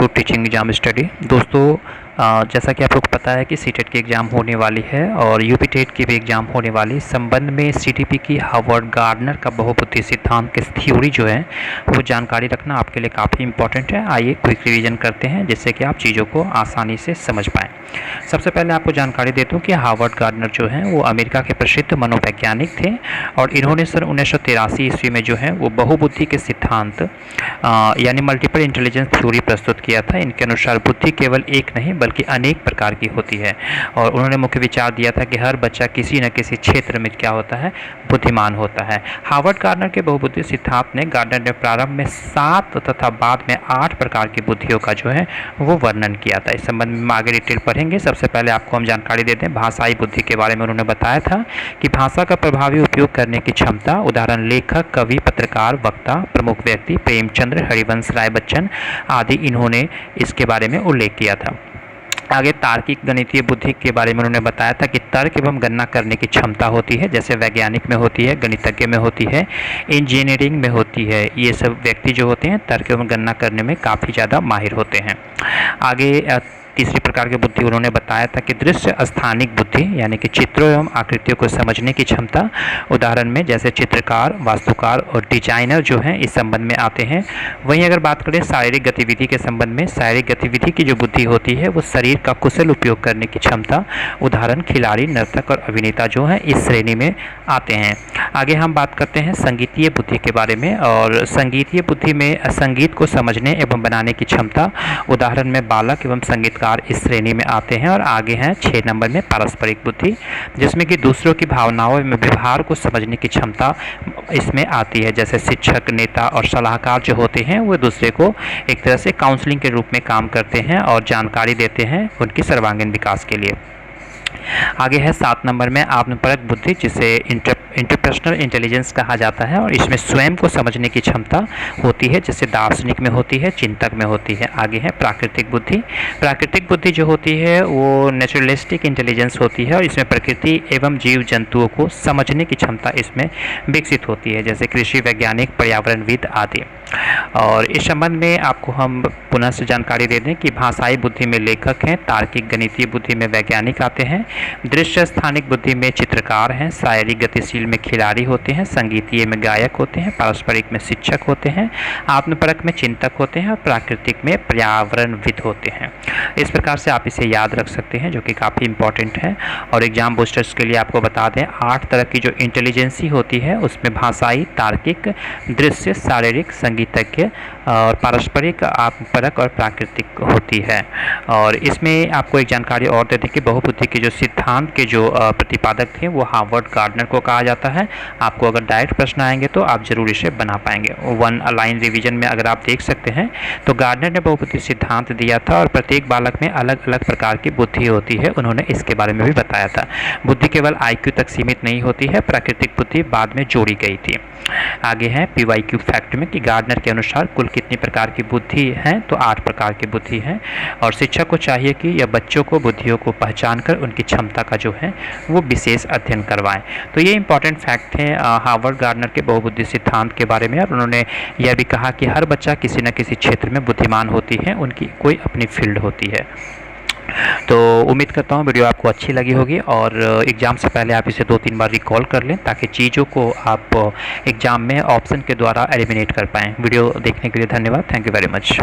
To teaching exam study. दोस्तों, जैसा कि आप लोग को पता है कि सीटेट की एग्ज़ाम होने वाली है और यूपी टेट की भी एग्ज़ाम होने वाली। इस संबंध में सीटीपी की हार्वर्ड गार्डनर का बहुपति सिद्धांत की थ्योरी जो है वो जानकारी रखना आपके लिए काफ़ी इंपॉर्टेंट है। आइए क्विक रिवीजन करते हैं जिससे कि आप चीज़ों को आसानी से समझ पाएँ। सबसे पहले आपको जानकारी देता हूँ कि हार्वर्ड गार्डनर जो हैं वो अमेरिका के प्रसिद्ध मनोवैज्ञानिक थे और इन्होंने सन 1983 ईस्वी में जो है वो बहुबुद्धि के सिद्धांत यानी मल्टीपल इंटेलिजेंस थ्योरी प्रस्तुत किया था। इनके अनुसार बुद्धि केवल एक नहीं बल्कि अनेक प्रकार की होती है और उन्होंने मुख्य विचार दिया था कि हर बच्चा किसी न किसी क्षेत्र में क्या होता है, बुद्धिमान होता है। हार्वर्ड गार्डनर के बहुबुद्धि सिद्धांत ने गार्डनर ने प्रारंभ में 7 तथा बाद में 8 प्रकार की बुद्धियों का जो है वो वर्णन किया था। इस संबंध में आगे डिटेल पढ़ेंगे। सबसे पहले आपको हम जानकारी देते हैं भाषाई बुद्धि के बारे में। उन्होंने बताया था कि भाषा का प्रभावी उपयोग करने की क्षमता, उदाहरण लेखक, कवि, पत्रकार, वक्ता, प्रमुख व्यक्ति, प्रेमचंद्र, हरिवंश राय बच्चन आदि, इन्होंने इसके बारे में उल्लेख किया था। आगे तार्किक गणितीय बुद्धि के बारे में उन्होंने बताया था कि तर्क एवं गणना करने की क्षमता होती है, जैसे वैज्ञानिक में होती है, गणितज्ञ में होती है, इंजीनियरिंग में होती है। ये सब व्यक्ति जो होते हैं तर्क एवं गणना करने में काफ़ी ज़्यादा माहिर होते हैं। आगे तीसरी प्रकार की बुद्धि उन्होंने बताया था कि दृश्य स्थानिक बुद्धि यानी कि चित्रों एवं आकृतियों को समझने की क्षमता, उदाहरण में जैसे चित्रकार, वास्तुकार और डिजाइनर जो हैं इस संबंध में आते हैं। वहीं अगर बात करें शारीरिक गतिविधि के संबंध में, शारीरिक गतिविधि की जो बुद्धि होती है वो शरीर का कुशल उपयोग करने की क्षमता, उदाहरण खिलाड़ी, नर्तक और अभिनेता जो हैं इस श्रेणी में आते हैं। आगे हम बात करते हैं संगीतीय बुद्धि के बारे में और संगीतीय बुद्धि में संगीत को समझने एवं बनाने की क्षमता, उदाहरण में बालक एवं संगीत इस श्रेणी में आते हैं। और आगे हैं 6 नंबर में पारस्परिक बुद्धि, जिसमें कि दूसरों की भावनाओं में व्यवहार को समझने की क्षमता इसमें आती है, जैसे शिक्षक, नेता और सलाहकार जो होते हैं वो दूसरे को एक तरह से काउंसलिंग के रूप में काम करते हैं और जानकारी देते हैं उनकी सर्वांगीण विकास के लिए। आगे है 7 नंबर में आत्मपरक बुद्धि, जिसे इंटरपर्सनल इंटेलिजेंस कहा जाता है और इसमें स्वयं को समझने की क्षमता होती है, जैसे दार्शनिक में होती है, चिंतक में होती है। आगे है प्राकृतिक बुद्धि। प्राकृतिक बुद्धि जो होती है वो नेचुरलिस्टिक इंटेलिजेंस होती है और इसमें प्रकृति एवं जीव जंतुओं को समझने की क्षमता इसमें विकसित होती है, जैसे कृषि वैज्ञानिक, पर्यावरणविद आदि। और इस संबंध में आपको हम पुनः से जानकारी दे दें कि भाषाई बुद्धि में लेखक हैं, तार्किक गणितीय बुद्धि में वैज्ञानिक आते हैं, दृश्य स्थानिक बुद्धि में चित्रकार हैं, शारीरिक गतिशील में खिलाड़ी होते हैं, संगीतीय में गायक होते हैं, पारस्परिक में शिक्षक होते हैं, आत्मपरक में चिंतक होते हैं और प्राकृतिक में पर्यावरणविद होते हैं। इस प्रकार से आप इसे याद रख सकते हैं जो कि काफ़ी इंपॉर्टेंट है। और एग्जाम बूस्टर्स के लिए आपको बता दें 8 तरह की जो इंटेलिजेंसी होती है उसमें भाषाई, तार्किक, दृश्य, शारीरिक, संगीतज्ञ और पारस्परिक, आत्मपरक और प्राकृतिक होती है। और इसमें आपको एक जानकारी और दे दें कि बहुबुद्धि के जो सिद्धांत के जो प्रतिपादक थे वो हार्वर्ड गार्डनर को कहा जाता है। आपको अगर डायरेक्ट प्रश्न आएंगे तो आप जरूर इसे बना पाएंगे। 1 लाइन रिवीजन में अगर आप देख सकते हैं तो गार्डनर ने बहुबुद्धि सिद्धांत दिया था और प्रत्येक बालक में अलग अलग प्रकार की बुद्धि होती है, उन्होंने इसके बारे में भी बताया था। बुद्धि केवल IQ तक सीमित नहीं होती है, प्राकृतिक बुद्धि बाद में जोड़ी गई थी। आगे है PYQ फैक्ट में कि गार्डनर के अनुसार कुल कितनी प्रकार की बुद्धि हैं, तो 8 प्रकार की बुद्धि है और शिक्षक को चाहिए कि यह बच्चों को बुद्धियों को पहचान कर उनकी क्षमता का जो है वो विशेष अध्ययन करवाएं। तो ये इंपॉर्टेंट फैक्ट है हार्वर्ड गार्डनर के बहुबुद्धि सिद्धांत के बारे में। और उन्होंने यह भी कहा कि हर बच्चा किसी न किसी क्षेत्र में बुद्धिमान होती है, उनकी कोई अपनी फील्ड होती है। तो उम्मीद करता हूँ वीडियो आपको अच्छी लगी होगी और एग्ज़ाम से पहले आप इसे 2-3 बार रिकॉल कर लें ताकि चीज़ों को आप एग्ज़ाम में ऑप्शन के द्वारा एलिमिनेट कर पाएँ। वीडियो देखने के लिए धन्यवाद। Thank you very much.